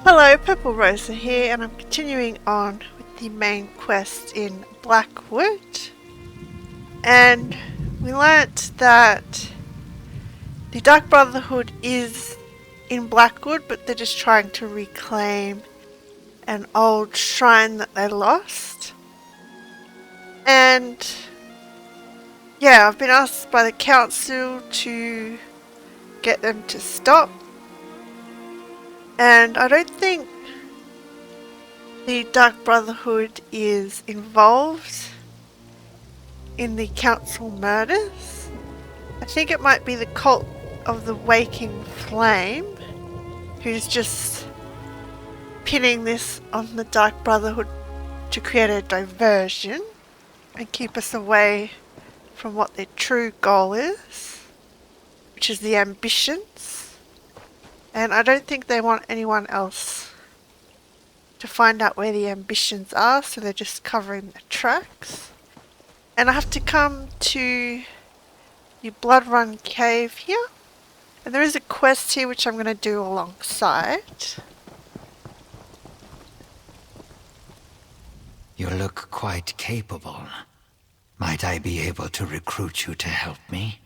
Hello, Purple Rosa here, and I'm continuing on with the main quest in Blackwood. And we learnt that the Dark Brotherhood is in Blackwood, but they're just trying to reclaim an old shrine that they lost. And yeah, I've been asked by the council to get them to stop. And I don't think the Dark Brotherhood is involved in the council murders. I think it might be the cult of the Waking Flame who's just pinning this on the Dark Brotherhood to create a diversion and keep us away from what their true goal is, which is the ambitions. And I don't think they want anyone else to find out where the ambitions are, so they're just covering the tracks. And I have to come to the Blood Run Cave here. And there is a quest here which I'm going to do alongside. You look quite capable. Might I be able to recruit you to help me?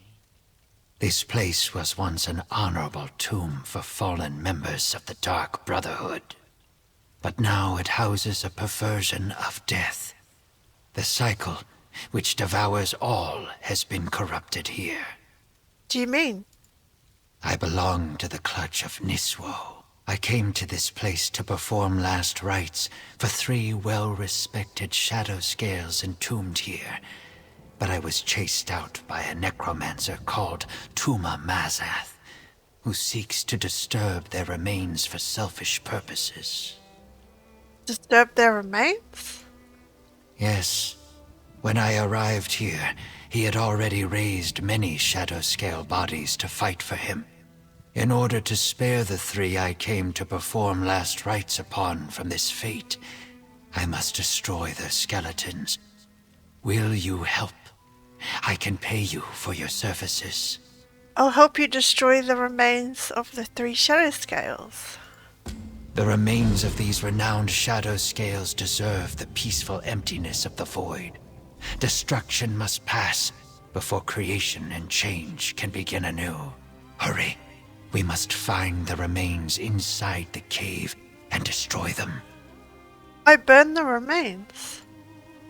This place was once an honorable tomb for fallen members of the Dark Brotherhood. But now it houses a perversion of death. The cycle, which devours all, has been corrupted here. Do you mean? I belong to the clutch of Niswo. I came to this place to perform last rites for 3 well-respected shadow scales entombed here. But I was chased out by a necromancer called Tuma Mazath, who seeks to disturb their remains for selfish purposes. Disturb their remains? Yes. When I arrived here, he had already raised many shadow scale bodies to fight for him. In order to spare the 3 I came to perform last rites upon from this fate, I must destroy their skeletons. Will you help? I can pay you for your services. I'll help you destroy the remains of the 3 shadow scales. The remains of these renowned shadow scales deserve the peaceful emptiness of the void. Destruction must pass before creation and change can begin anew. Hurry. We must find the remains inside the cave and destroy them. I burn the remains.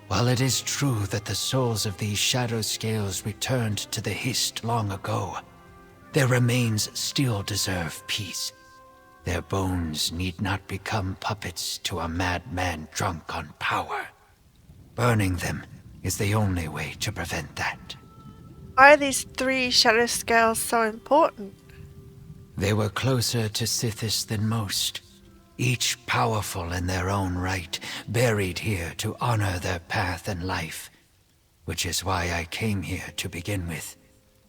While it is true that the souls of these shadow scales returned to the Hist long ago, their remains still deserve peace. Their bones need not become puppets to a madman drunk on power. Burning them is the only way to prevent that. Why are these 3 shadow scales so important? They were closer to Sithis than most. Each powerful in their own right, buried here to honor their path and life, which is why I came here to begin with.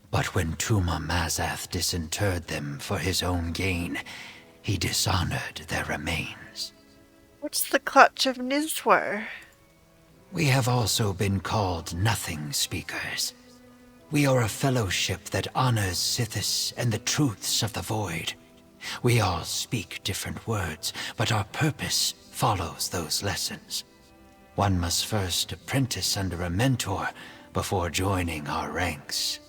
But when Tuma Mazath disinterred them for his own gain, he dishonored their remains. What's the clutch of Niswo? We have also been called Nothing Speakers. We are a fellowship that honors Sithis and the truths of the Void. We all speak different words, but our purpose follows those lessons. One must first apprentice under a mentor before joining our ranks.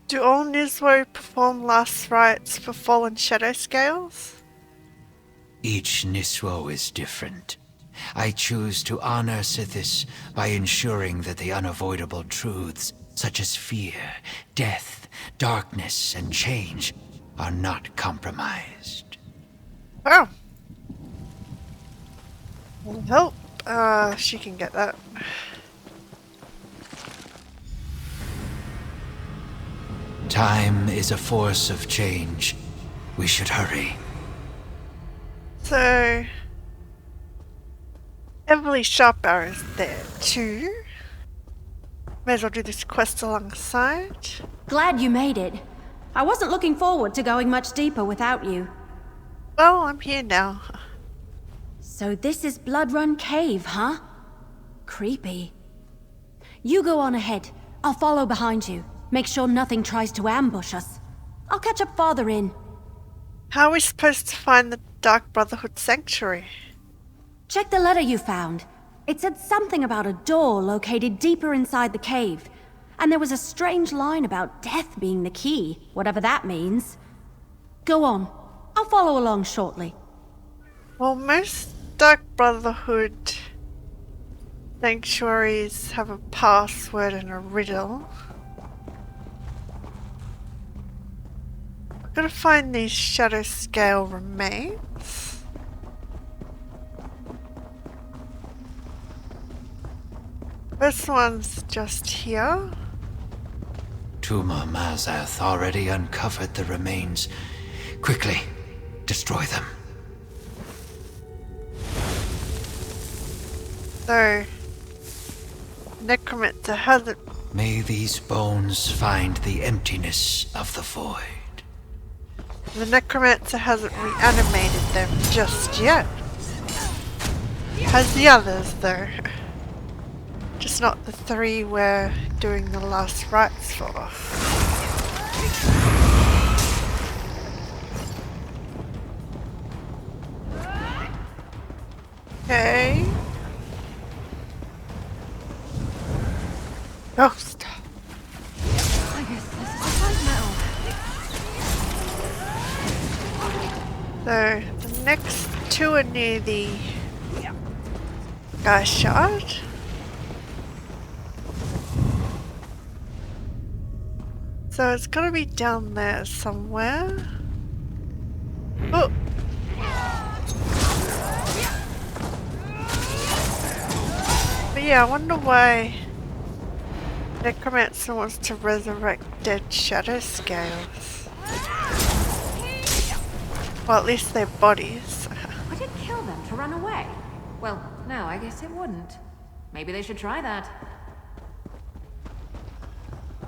Do all Niswo perform last rites for fallen shadow scales? Each Niswo is different. I choose to honor Sithis by ensuring that the unavoidable truths, such as fear, death, darkness, and change, are not compromised. Oh. Will help. She can get that. Time is a force of change. We should hurry. So, Eveli Sharpbarrow is there too. May as well do this quest alongside. Glad you made it. I wasn't looking forward to going much deeper without you. Well, I'm here now. So this is Blood Run Cave, huh? Creepy. You go on ahead. I'll follow behind you. Make sure nothing tries to ambush us. I'll catch up farther in. How are we supposed to find the Dark Brotherhood sanctuary. Check the letter you found. It said something about a door located deeper inside the cave. And there was a strange line about death being the key, whatever that means. Go on. I'll follow along shortly. Well, most Dark Brotherhood sanctuaries have a password and a riddle. I've got to find these shadow scale remains. This one's just here. Tuma Mazath already uncovered the remains. Quickly, destroy them. So, Necromancer hasn't. May these bones find the emptiness of the void. The Necromancer hasn't reanimated them just yet. Has the others, though. Just not the 3 we're doing the last rites for. Okay. Ghost. I guess this is a fight now. So, the next 2 are near the Sky Shard. So it's gotta be down there somewhere. Oh! But yeah, I wonder why Necromancer wants to resurrect dead shadow scales. Well, at least their bodies. Would it kill them to run away? Well, no, I guess it wouldn't. Maybe they should try that.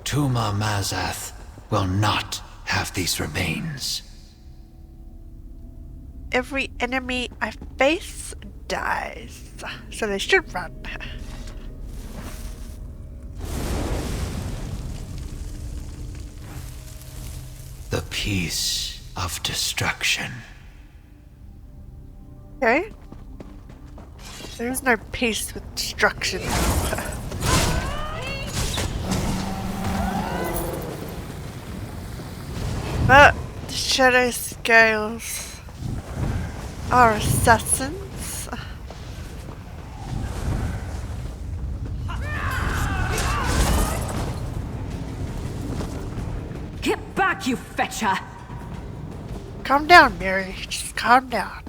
Tuma Mazath will not have these remains. Every enemy I face dies, so they should run. The peace of destruction. Okay. There is no peace with destruction. But the shadow scales are assassins. Get back, you fetcher! Calm down, Mary. Just calm down.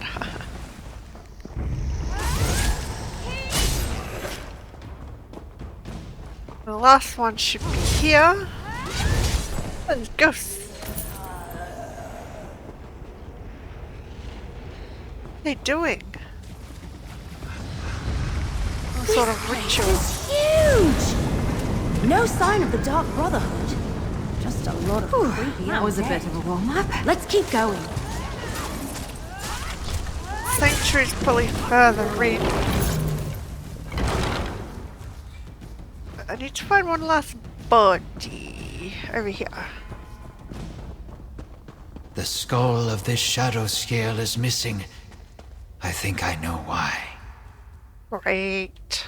The last one should be here. There's ghosts. What are they doing? Some sort of ritual. Huge! No sign of the Dark Brotherhood. Just a lot of creepy That was a undead. bit of a warm-up. Let's keep going. Sanctuary's probably further in. I need to find one last body over here. The skull of this shadow scale is missing. I think I know why. Great.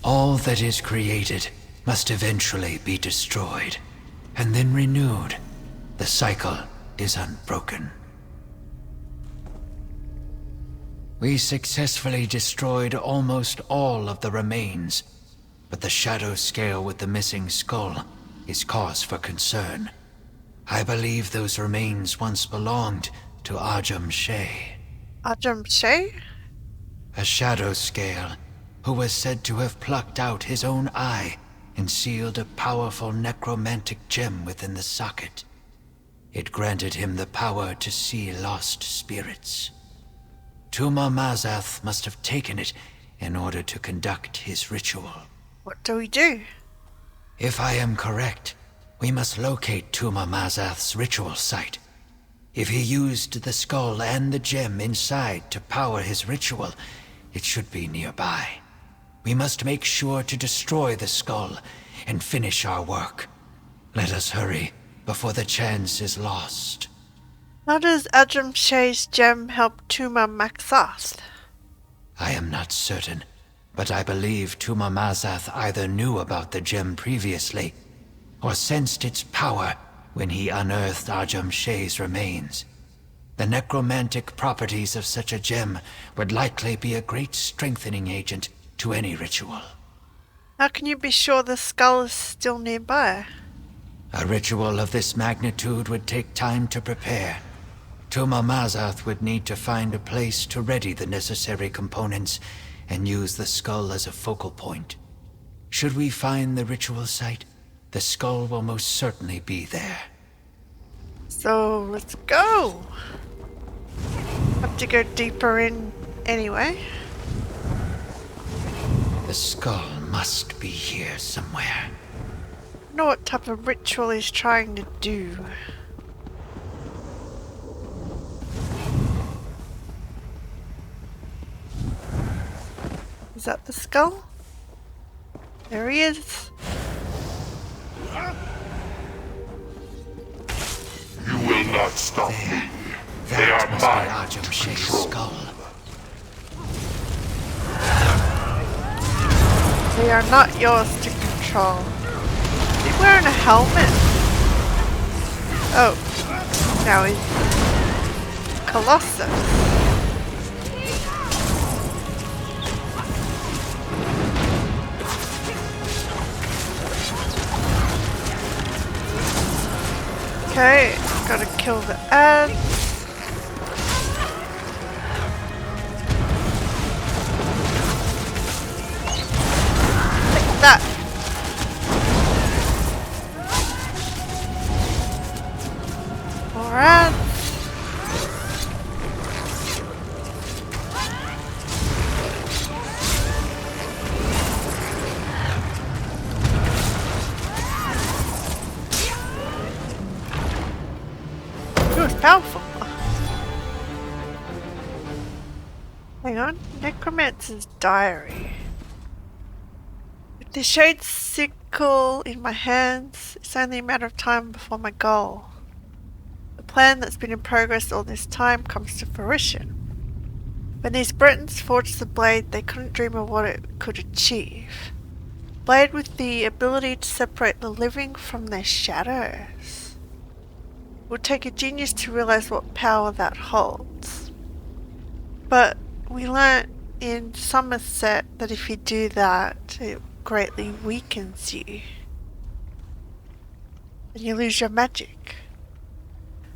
All that is created must eventually be destroyed, and then renewed. The cycle is unbroken. We successfully destroyed almost all of the remains, but the shadow scale with the missing skull is cause for concern. I believe those remains once belonged to Ajum Shay, Ajum Shay? a shadow scale who was said to have plucked out his own eye and sealed a powerful necromantic gem within the socket. It granted him the power to see lost spirits. Tuma Mazath must have taken it in order to conduct his ritual. What do we do? If I am correct, we must locate Tuma Mazath's ritual site. If he used the skull and the gem inside to power his ritual, it should be nearby. We must make sure to destroy the skull and finish our work. Let us hurry, before the chance is lost. How does Adramshay's gem help Tuma Maxath? I am not certain, but I believe Tuma Mazath either knew about the gem previously, or sensed its power when he unearthed Adramshay's remains. The necromantic properties of such a gem would likely be a great strengthening agent to any ritual. How can you be sure the skull is still nearby? A ritual of this magnitude would take time to prepare. Tuma Mazath would need to find a place to ready the necessary components and use the skull as a focal point. Should we find the ritual site, the skull will most certainly be there. So let's go! Have to go deeper in anyway. The skull must be here somewhere. I wonder what type of ritual he's trying to do. Is that the skull? There he is. You will not stop me. They That are must be mine to Adramshay's control. skull. They are not yours to control. Is he wearing a helmet? Oh, now he's Colossus. Okay, gotta kill the ants. Like that. More ants. Powerful. Hang on. Necromancer's diary. With the shade sickle in my hands, it's only a matter of time before my goal. The plan that's been in progress all this time comes to fruition. When these Bretons forged the blade, they couldn't dream of what it could achieve. Blade with the ability to separate the living from their shadows. It would take a genius to realize what power that holds. But we learnt in Somerset that if you do that, it greatly weakens you. And you lose your magic.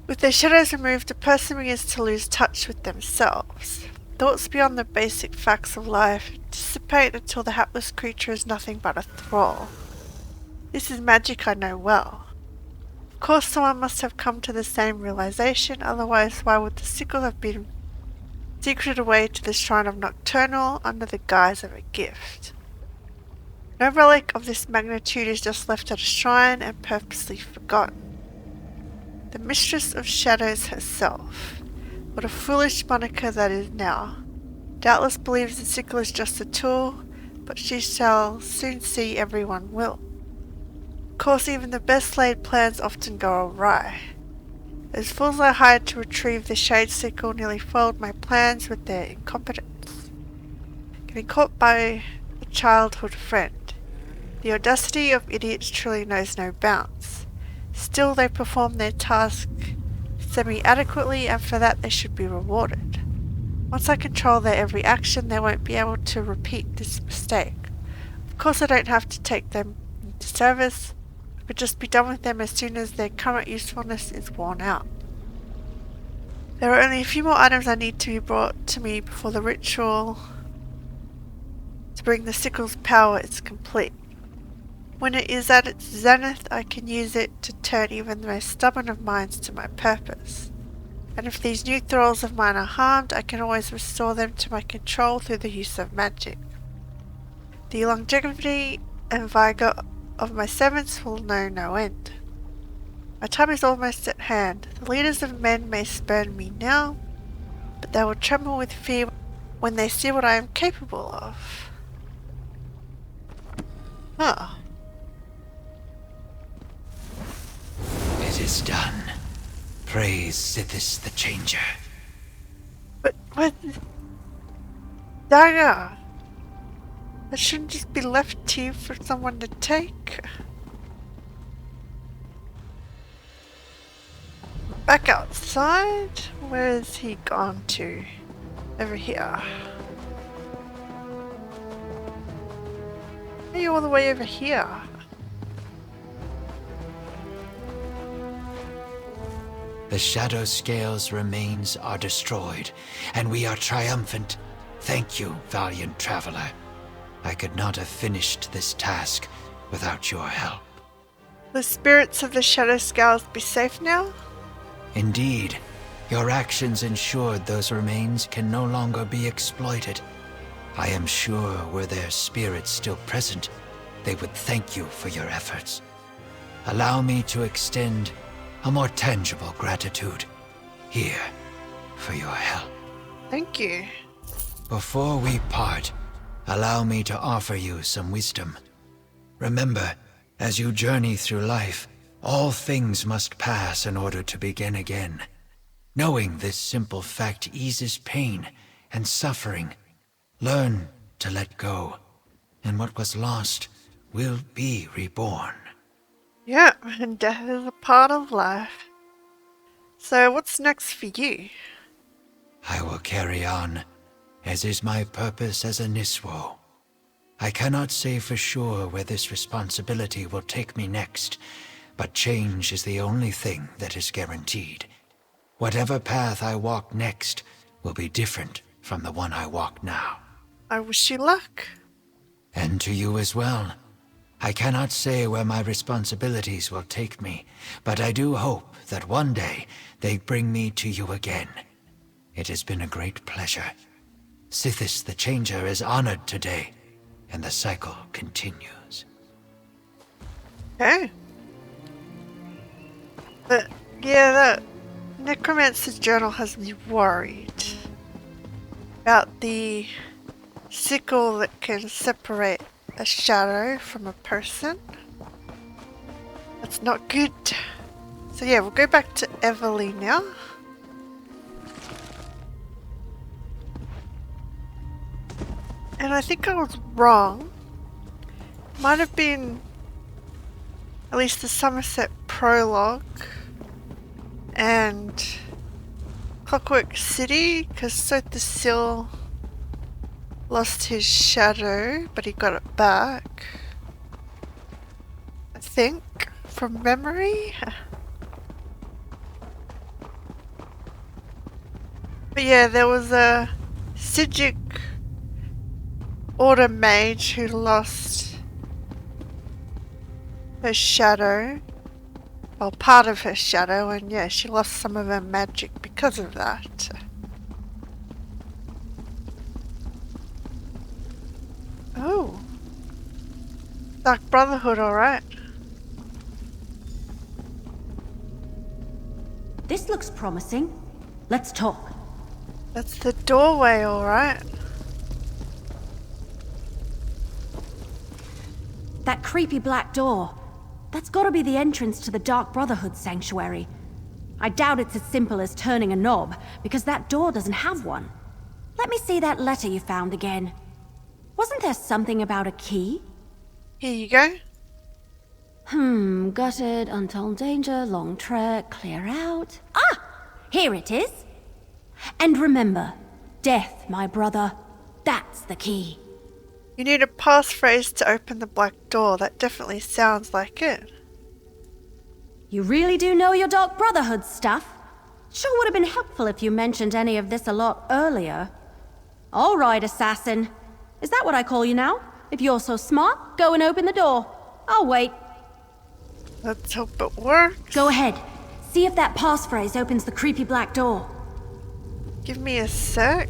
With their shadows removed, a person begins to lose touch with themselves. Thoughts beyond the basic facts of life dissipate until the hapless creature is nothing but a thrall. This is magic I know well. Of course someone must have come to the same realization, otherwise why would the sickle have been secreted away to the shrine of Nocturnal under the guise of a gift? No relic of this magnitude is just left at a shrine and purposely forgotten. The Mistress of Shadows herself, what a foolish moniker that is now, doubtless believes the sickle is just a tool, but she shall soon see everyone will. Of course, even the best laid plans often go awry. Those fools I hired to retrieve the shade sickle nearly foiled my plans with their incompetence. Getting caught by a childhood friend. The audacity of idiots truly knows no bounds. Still, they perform their task semi-adequately, and for that they should be rewarded. Once I control their every action, they won't be able to repeat this mistake. Of course, I don't have to take them into service, but just be done with them as soon as their current usefulness is worn out. There are only a few more items I need to be brought to me before the ritual to bring the sickle's power is complete. When it is at its zenith, I can use it to turn even the most stubborn of minds to my purpose. And if these new thralls of mine are harmed, I can always restore them to my control through the use of magic. The longevity and vigor of my servants will know no end. My time is almost at hand. The leaders of men may spurn me now, but they will tremble with fear when they see what I am capable of. Huh. It is done. Praise Sithis the Changer. But what? Dagger! That shouldn't just be left here for someone to take. Back outside? Where's he gone to? Over here. Are you all the way over here? The Shadow Scale's remains are destroyed, and we are triumphant. Thank you, valiant traveler. I could not have finished this task without your help. The spirits of the Shadow Scales be safe now? Indeed, your actions ensured those remains can no longer be exploited. I am sure were their spirits still present, they would thank you for your efforts. Allow me to extend a more tangible gratitude. Here, for your help. Thank you. Before we part, allow me to offer you some wisdom. Remember, as you journey through life, all things must pass in order to begin again. Knowing this simple fact eases pain and suffering. Learn to let go, and what was lost will be reborn. Yeah, and death is a part of life. So what's next for you? I will carry on, as is my purpose as a Niswo. I cannot say for sure where this responsibility will take me next, but change is the only thing that is guaranteed. Whatever path I walk next will be different from the one I walk now. I wish you luck. And to you as well. I cannot say where my responsibilities will take me, but I do hope that one day they bring me to you again. It has been a great pleasure. Sithis the Changer is honored today, and the cycle continues. Okay. But yeah, that Necromancer's journal has me worried about the sickle that can separate a shadow from a person. That's not good. So yeah, we'll go back to Eveli now. And I think I was wrong. Might have been at least the Somerset prologue and Clockwork City, because Sothis lost his shadow, but he got it back. I think, from memory. But yeah, there was a Sijic Order Mage who lost her shadow. Well, part of her shadow, and yeah, she lost some of her magic because of that. Oh. Dark Brotherhood, alright. This looks promising. Let's talk. That's the doorway, alright. That creepy black door. That's gotta be the entrance to the Dark Brotherhood sanctuary. I doubt it's as simple as turning a knob, because that door doesn't have one. Let me see that letter you found again. Wasn't there something about a key? Here you go. Gutted, untold danger, long trek, clear out. Ah! Here it is. And remember, death, my brother. That's the key. You need a passphrase to open the black door. That definitely sounds like it. You really do know your Dark Brotherhood stuff? Sure would have been helpful if you mentioned any of this a lot earlier. All right, assassin. Is that what I call you now? If you're so smart, go and open the door. I'll wait. Let's hope it works. Go ahead. See if that passphrase opens the creepy black door. Give me a sec.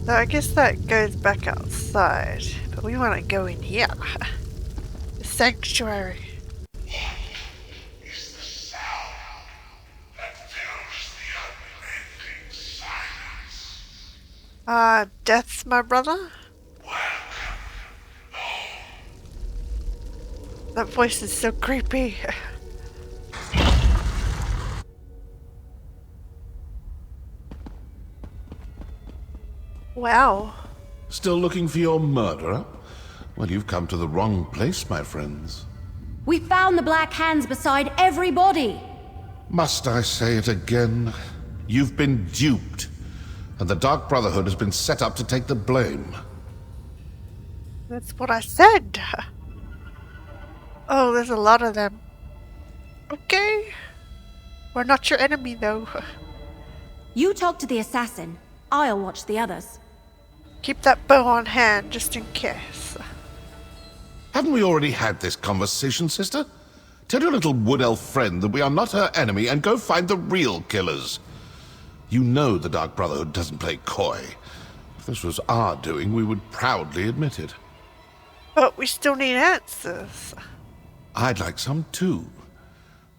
So I guess that goes back outside, but we want to go in here. The sanctuary. What is the sound that fills the unending silence? Death's my brother? Welcome home. That voice is so creepy. Wow. Still looking for your murderer? Well, you've come to the wrong place, my friends. We found the black hands beside every body. Must I say it again? You've been duped, and the Dark Brotherhood has been set up to take the blame. That's what I said. Oh, there's a lot of them. Okay. We're not your enemy, though. You talk to the assassin. I'll watch the others. Keep that bow on hand, just in case. Haven't we already had this conversation, sister? Tell your little wood elf friend that we are not her enemy and go find the real killers. You know the Dark Brotherhood doesn't play coy. If this was our doing, we would proudly admit it. But we still need answers. I'd like some too.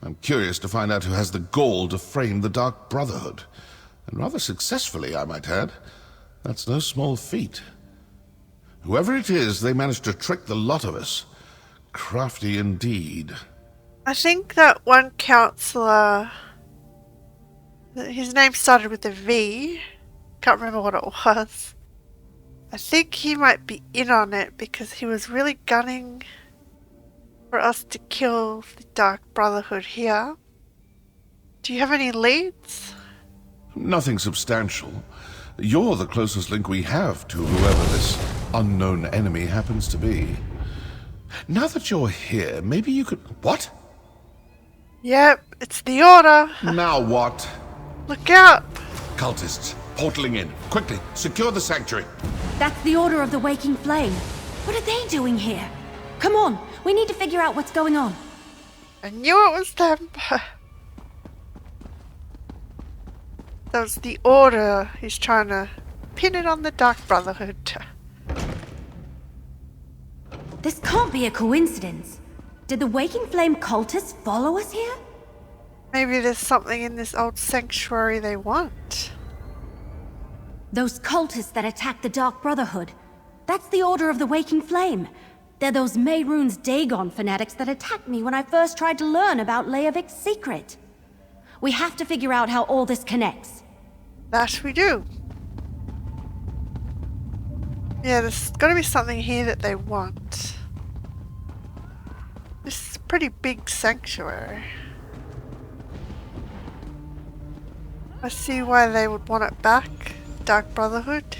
I'm curious to find out who has the gall to frame the Dark Brotherhood. And rather successfully, I might add. That's no small feat. Whoever it is, they managed to trick the lot of us. Crafty indeed. I think that one counselor, his name started with a V. Can't remember what it was. I think he might be in on it because he was really gunning for us to kill the Dark Brotherhood here. Do you have any leads? Nothing substantial. You're the closest link we have to whoever this unknown enemy happens to be. Now that you're here, maybe you could... What? Yep, it's the order. Now what? Look out. Cultists, portaling in. Quickly, secure the sanctuary. That's the Order of the Waking Flame. What are they doing here? Come on, we need to figure out what's going on. I knew it was them. That was the Order. He's trying to pin it on the Dark Brotherhood. This can't be a coincidence. Did the Waking Flame cultists follow us here? Maybe there's something in this old sanctuary they want. Those cultists that attacked the Dark Brotherhood. That's the Order of the Waking Flame. They're those Mehrunes Dagon fanatics that attacked me when I first tried to learn about Leovik's secret. We have to figure out how all this connects. That we do. Yeah, there's gotta be something here that they want. This is a pretty big sanctuary. I see why they would want it back. Dark Brotherhood.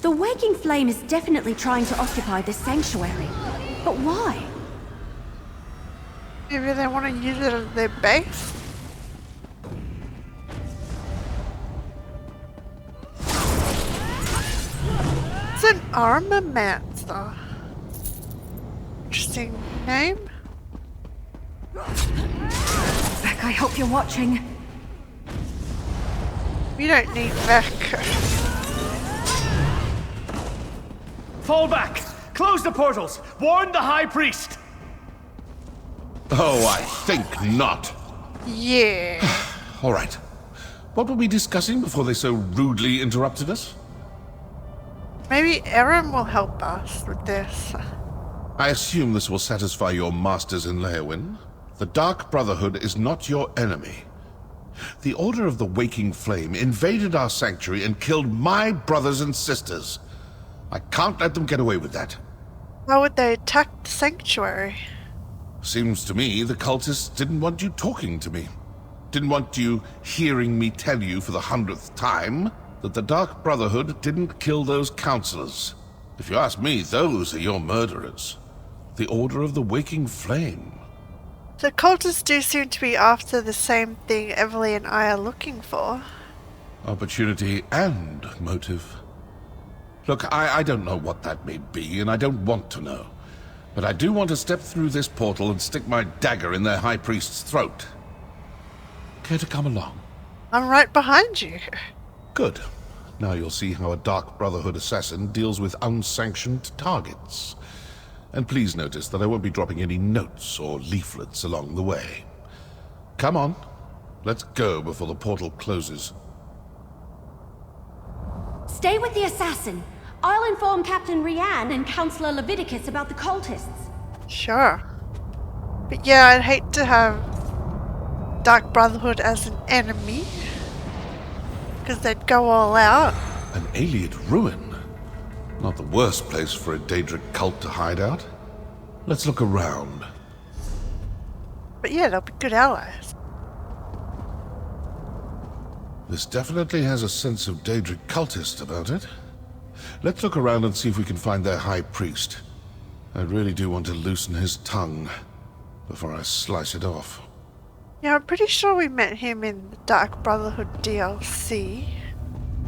The Waking Flame is definitely trying to occupy this sanctuary. But why? Maybe they want to use it as their base? It's an armament, interesting name. Beck, I hope you're watching. We don't need Beck. Fall back! Close the portals! Warn the High Priest! Oh, I think not. Yeah. All right. What were we discussing before they so rudely interrupted us? Maybe Aaron will help us with this. I assume this will satisfy your masters in Leowyn. The Dark Brotherhood is not your enemy. The Order of the Waking Flame invaded our sanctuary and killed my brothers and sisters. I can't let them get away with that. Why would they attack the sanctuary? Seems to me the cultists didn't want you talking to me. Didn't want you hearing me tell you for the 100th time that the Dark Brotherhood didn't kill those counselors. If you ask me, those are your murderers. The Order of the Waking Flame. The cultists do seem to be after the same thing Eveli and I are looking for. Opportunity and motive. Look, I don't know what that may be, and I don't want to know. But I do want to step through this portal and stick my dagger in their High Priest's throat. Care to come along? I'm right behind you. Good. Now you'll see how a Dark Brotherhood assassin deals with unsanctioned targets. And please notice that I won't be dropping any notes or leaflets along the way. Come on. Let's go before the portal closes. Stay with the assassin. I'll inform Captain Rianne and Counselor Leviticus about the cultists. Sure. But yeah, I'd hate to have Dark Brotherhood as an enemy. Because they'd go all out. An alien ruin? Not the worst place for a Daedric cult to hide out. Let's look around. But yeah, they'll be good allies. This definitely has a sense of Daedric cultist about it. Let's look around and see if we can find their high priest. I really do want to loosen his tongue before I slice it off. Yeah, I'm pretty sure we met him in the Dark Brotherhood DLC.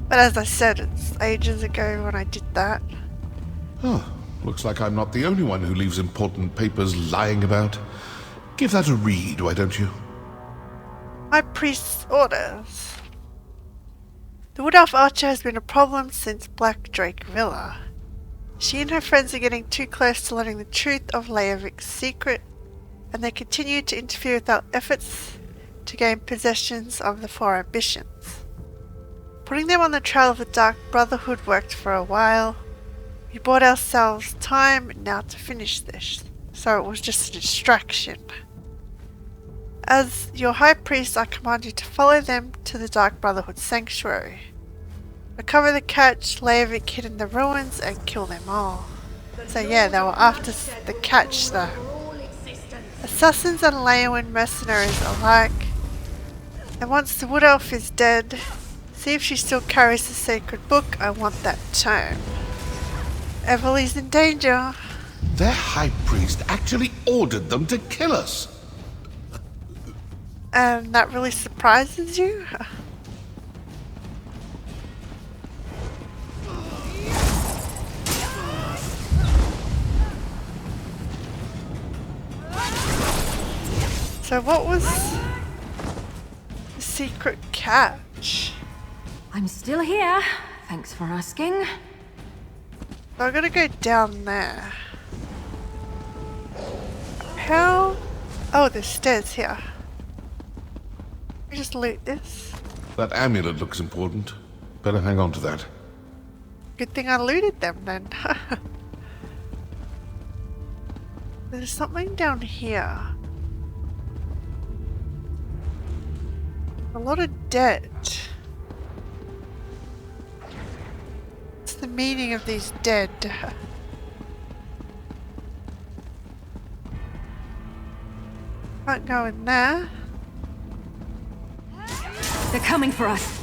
But as I said, it's ages ago when I did that. Oh, looks like I'm not the only one who leaves important papers lying about. Give that a read, why don't you? My priest's orders. The Wood Elf Archer has been a problem since Black Drake Villa. She and her friends are getting too close to learning the truth of Leovik's secret, and they continue to interfere with our efforts to gain possessions of the Four Ambitions. Putting them on the trail of the Dark Brotherhood worked for a while. We bought ourselves time now to finish this, so it was just a distraction. As your High Priest, I command you to follow them to the Dark Brotherhood Sanctuary. Recover the catch Leovik hid in the ruins and kill them all. So yeah, they were after the catch though. Assassins and Leowen mercenaries alike. And once the Wood Elf is dead, see if she still carries the sacred book. I want that tome. Eveli's in danger. Their high priest actually ordered them to kill us. And that really surprises you? So what was the secret catch? I'm still here. Thanks for asking. I'm gonna go down there. How? Oh, there's stairs here. Just loot this. That amulet looks important. Better hang on to that. Good thing I looted them then. There's something down here. A lot of dead. What's the meaning of these dead? Can't go in there. They're coming for us.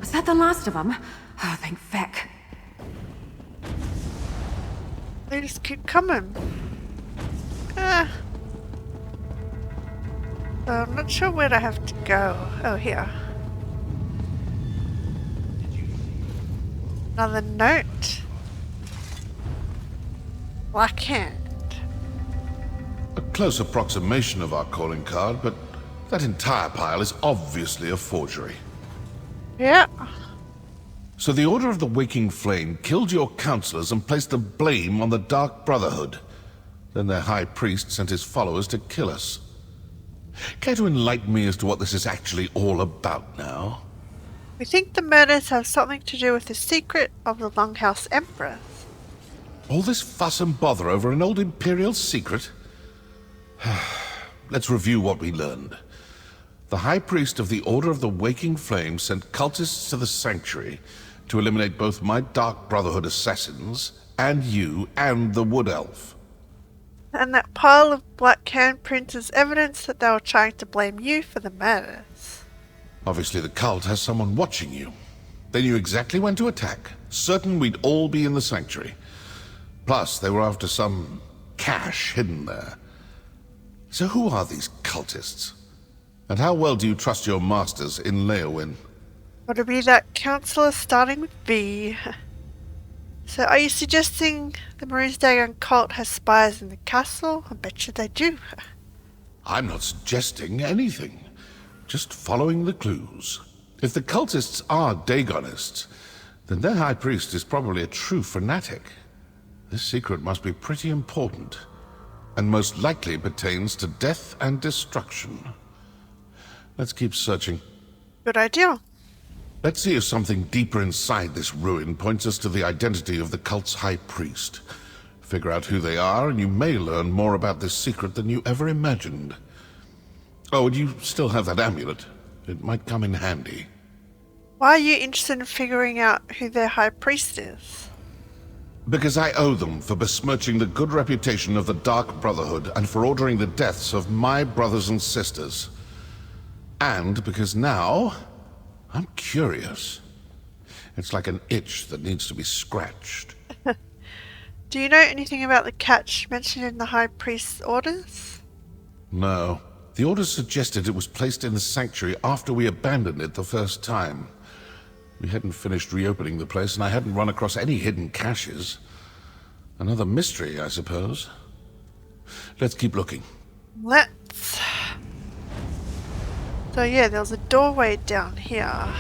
Was that the last of them? Oh, thank feck. They just keep coming. Ah. So I'm not sure where I have to go. Oh, here. Another note. Black hand. A close approximation of our calling card, but that entire pile is obviously a forgery. Yeah. So the Order of the Waking Flame killed your counselors and placed the blame on the Dark Brotherhood. Then their high priest sent his followers to kill us. Care to enlighten me as to what this is actually all about now? We think the murders have something to do with the secret of the Longhouse Emperor. All this fuss and bother over an old Imperial secret? Let's review what we learned. The High Priest of the Order of the Waking Flame sent cultists to the Sanctuary to eliminate both my Dark Brotherhood assassins, and you, and the Wood Elf. And that pile of black handprints is evidence that they were trying to blame you for the murders. Obviously the cult has someone watching you. They knew exactly when to attack, certain we'd all be in the Sanctuary. Plus, they were after some cache hidden there. So who are these cultists? And how well do you trust your masters in Leowen? Gotta be that counselor starting with B. So are you suggesting the Mehrunes Dagon cult has spies in the castle? I bet you they do. I'm not suggesting anything. Just following the clues. If the cultists are Dagonists, then their high priest is probably a true fanatic. This secret must be pretty important, and most likely pertains to death and destruction. Let's keep searching. Good idea. Let's see if something deeper inside this ruin points us to the identity of the cult's high priest. Figure out who they are, and you may learn more about this secret than you ever imagined. Oh, and you still have that amulet. It might come in handy. Why are you interested in figuring out who their high priest is? Because I owe them for besmirching the good reputation of the Dark Brotherhood and for ordering the deaths of my brothers and sisters. And because now, I'm curious. It's like an itch that needs to be scratched. Do you know anything about the catch mentioned in the high priest's orders? No. The orders suggested it was placed in the sanctuary after we abandoned it the first time. We hadn't finished reopening the place, and I hadn't run across any hidden caches. Another mystery, I suppose. Let's keep looking. Let's. So yeah, there was a doorway down here.